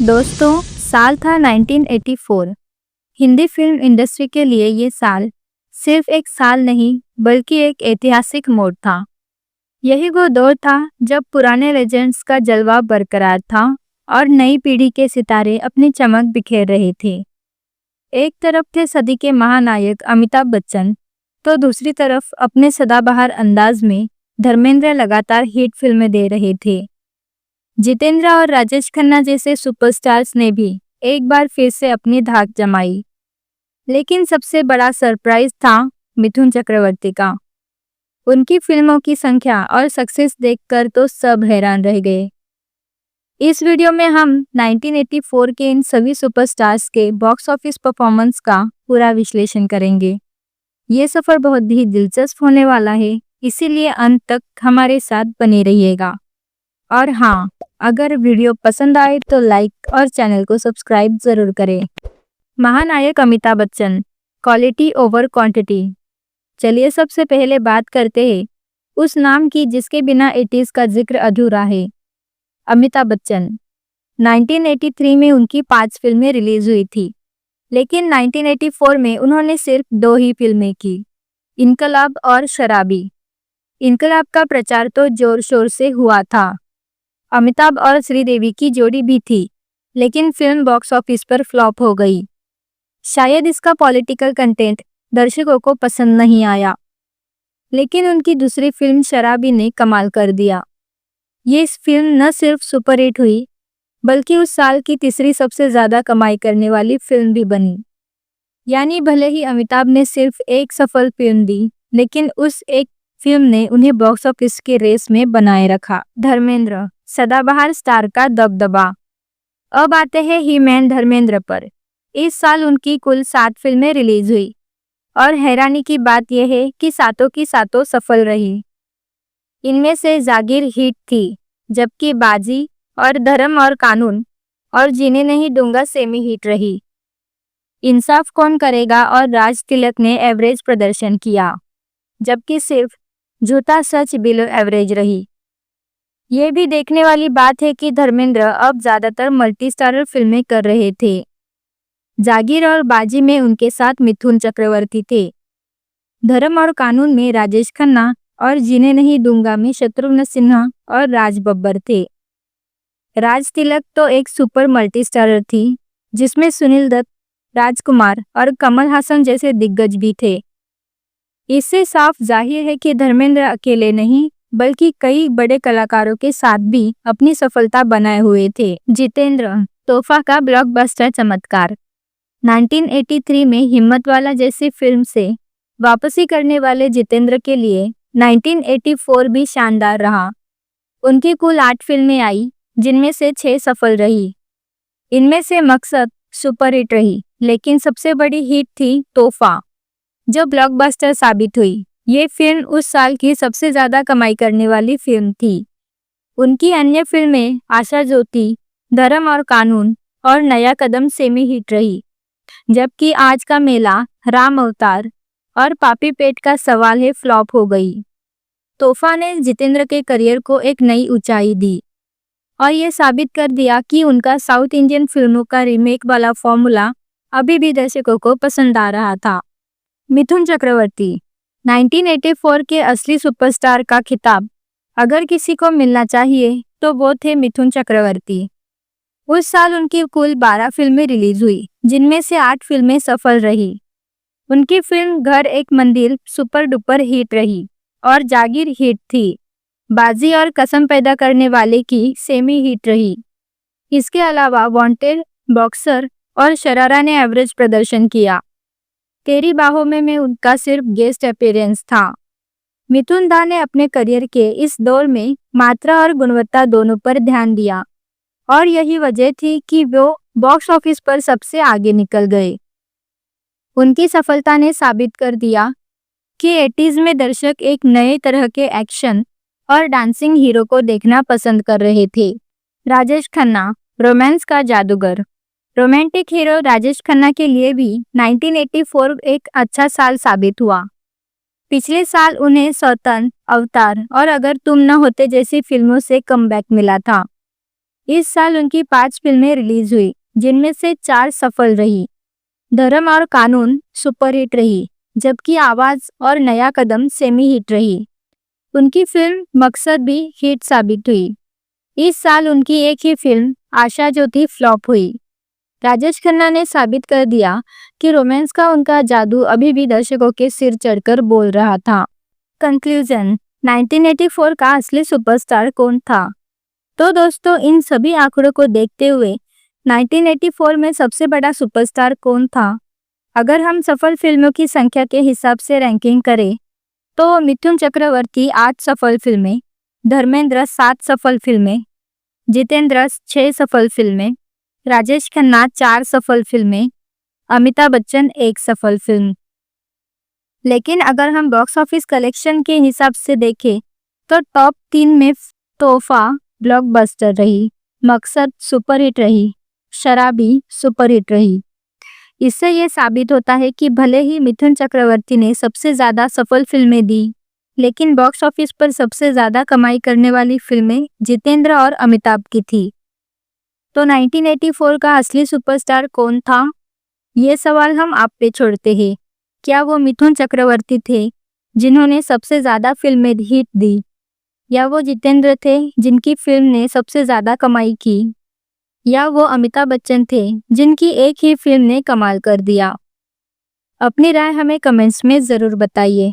दोस्तों, साल था 1984। हिंदी फिल्म इंडस्ट्री के लिए ये साल सिर्फ एक साल नहीं बल्कि एक ऐतिहासिक मोड़ था। यही वो दौर था जब पुराने लेजेंड्स का जलवा बरकरार था और नई पीढ़ी के सितारे अपनी चमक बिखेर रहे थे। एक तरफ थे सदी के महानायक अमिताभ बच्चन, तो दूसरी तरफ अपने सदाबहार अंदाज में धर्मेंद्र लगातार हिट फिल्में दे रहे थे। जितेंद्र और राजेश खन्ना जैसे सुपरस्टार्स ने भी एक बार फिर से अपनी धाक जमाई। लेकिन सबसे बड़ा सरप्राइज था मिथुन चक्रवर्ती का। उनकी फिल्मों की संख्या और सक्सेस देखकर तो सब हैरान रह गए। इस वीडियो में हम 1984 के इन सभी सुपरस्टार्स के बॉक्स ऑफिस परफॉर्मेंस का पूरा विश्लेषण करेंगे। ये सफर बहुत ही दिलचस्प होने वाला है, इसीलिए अंत तक हमारे साथ बने रहिएगा। और हाँ, अगर वीडियो पसंद आए तो लाइक और चैनल को सब्सक्राइब जरूर करें। महानायक Amitabh Bachchan, quality over quantity. चलिए सबसे पहले बात करते हैं उस नाम की जिसके बिना 80s का जिक्र अधूरा है। अमिताभ बच्चन। 1983 में उनकी 5 फिल्में रिलीज हुई थी, लेकिन 1984 में उन्होंने सिर्फ 2 ही फिल्में की, इनकलाब और शराबी। इनकलाब का प्रचार तो जोर शोर से हुआ था। अमिताभ और श्रीदेवी की जोड़ी भी थी, लेकिन फिल्म बॉक्स ऑफिस पर फ्लॉप हो गई। शायद इसका पॉलिटिकल कंटेंट दर्शकों को पसंद नहीं आया, लेकिन उनकी दूसरी फिल्म शराबी ने कमाल कर दिया। ये फिल्म न सिर्फ सुपरहिट हुई, बल्कि उस साल की तीसरी सबसे ज्यादा कमाई करने वाली फिल्म भी बनी। यानी भले ही अमिताभ ने सिर्फ एक सफल फिल्म दी, लेकिन उस एक फिल्म ने उन्हें बॉक्स ऑफिस के रेस में बनाए रखा। धर्मेंद्र, सदाबहार स्टार का दबदबा। अब आते हैं ही मैन धर्मेंद्र पर। इस साल उनकी कुल 7 फिल्में रिलीज हुई और हैरानी की बात यह है कि सातों की सातों सफल रही। इनमें से जागीर हिट थी, जबकि बाजी और धर्म और कानून और जीने नहीं दूंगा सेमी हिट रही। इंसाफ कौन करेगा और राज तिलक ने एवरेज प्रदर्शन किया, जबकि सिर्फ झूठा सच बिलो एवरेज रही। ये भी देखने वाली बात है कि धर्मेंद्र अब ज्यादातर मल्टी स्टारर फिल्में कर रहे थे। जागीर और बाजी में उनके साथ मिथुन चक्रवर्ती थे। धर्म और कानून में राजेश खन्ना और जीने नहीं दूंगा में शत्रुघ्न सिन्हा और राज बब्बर थे। राज तिलक तो एक सुपर मल्टी स्टारर थी, जिसमें सुनील दत्त, राजकुमार और कमल हासन जैसे दिग्गज भी थे। इससे साफ जाहिर है कि धर्मेंद्र अकेले नहीं बल्कि कई बड़े कलाकारों के साथ भी अपनी सफलता बनाए हुए थे। जितेंद्र, तोहफा का ब्लॉकबस्टर चमत्कार। 1983 में हिम्मत वाला जैसी फिल्म से वापसी करने वाले जितेंद्र के लिए 1984 भी शानदार रहा। उनकी कुल 8 फिल्में आई, जिनमें से 6 सफल रही। इनमें से मकसद सुपरहिट रही, लेकिन सबसे बड़ी हिट थी तोहफा, जो ब्लॉकबस्टर साबित हुई। ये फिल्म उस साल की सबसे ज्यादा कमाई करने वाली फिल्म थी। उनकी अन्य फिल्में आशा ज्योति, धर्म और कानून और नया कदम सेमी हिट रही, जबकि आज का मेला, राम अवतार और पापी पेट का सवाल है फ्लॉप हो गई। तोहफा ने जितेंद्र के करियर को एक नई ऊंचाई दी और ये साबित कर दिया कि उनका साउथ इंडियन फिल्मों का रीमेक वाला फॉर्मूला अभी भी दर्शकों को पसंद आ रहा था। मिथुन चक्रवर्ती। 1984 के असली सुपरस्टार का खिताब अगर किसी को मिलना चाहिए तो वो थे मिथुन चक्रवर्ती। उस साल उनकी कुल 12 फिल्में रिलीज हुई, जिनमें से 8 फिल्में सफल रही। उनकी फिल्म घर एक मंदिर सुपर डुपर हिट रही और जागीर हिट थी। बाजी और कसम पैदा करने वाले की सेमी हिट रही। इसके अलावा वांटेड, बॉक्सर और शरारा ने एवरेज प्रदर्शन किया। तेरी बाहों में उनका सिर्फ गेस्ट अपीयरेंस था। मिथुन दा ने अपने करियर के इस दौर में मात्रा और गुणवत्ता दोनों पर ध्यान दिया और यही वजह थी कि वो बॉक्स ऑफिस पर सबसे आगे निकल गए। उनकी सफलता ने साबित कर दिया कि 80s में दर्शक एक नए तरह के एक्शन और डांसिंग हीरो को देखना पसंद कर रहे थे। राजेश खन्ना, रोमांस का जादूगर। रोमांटिक हीरो राजेश खन्ना के लिए भी 1984 एक अच्छा साल साबित हुआ। पिछले साल उन्हें सौतन, अवतार और अगर तुम न होते जैसी फिल्मों से कमबैक मिला था। इस साल उनकी 5 फिल्में रिलीज हुई, जिनमें से 4 सफल रही। धर्म और कानून सुपरहिट रही, जबकि आवाज और नया कदम सेमी हिट रही। उनकी फिल्म मकसद भी हिट साबित हुई। इस साल उनकी एक ही फिल्म आशा जो थी फ्लॉप हुई। राजेश खन्ना ने साबित कर दिया कि रोमांस का उनका जादू अभी भी दर्शकों के सिर चढ़कर बोल रहा था। कंक्लूजन, 1984 का असली सुपरस्टार कौन था? तो दोस्तों, इन सभी आंकड़ों को देखते हुए 1984 में सबसे बड़ा सुपरस्टार कौन था? अगर हम सफल फिल्मों की संख्या के हिसाब से रैंकिंग करें तो मिथुन चक्रवर्ती 8 सफल फिल्में, धर्मेंद्र 7 सफल फिल्में, जितेंद्र 6 सफल फिल्में, राजेश खन्ना 4 सफल फिल्में, अमिताभ बच्चन 1 सफल फिल्म। लेकिन अगर हम बॉक्स ऑफिस कलेक्शन के हिसाब से देखें तो टॉप 3 में तोहफा ब्लॉकबस्टर रही, मकसद सुपरहिट रही, शराबी सुपरहिट रही। इससे यह साबित होता है कि भले ही मिथुन चक्रवर्ती ने सबसे ज़्यादा सफल फिल्में दी, लेकिन बॉक्स ऑफिस पर सबसे ज़्यादा कमाई करने वाली फिल्में जितेंद्र और अमिताभ की थी। तो 1984 का असली सुपरस्टार कौन था? ये सवाल हम आप पे छोड़ते हैं। क्या वो मिथुन चक्रवर्ती थे, जिन्होंने सबसे ज़्यादा फिल्में हिट दी, या वो जितेंद्र थे, जिनकी फिल्म ने सबसे ज़्यादा कमाई की, या वो अमिताभ बच्चन थे, जिनकी एक ही फिल्म ने कमाल कर दिया? अपनी राय हमें कमेंट्स में ज़रूर बताइए।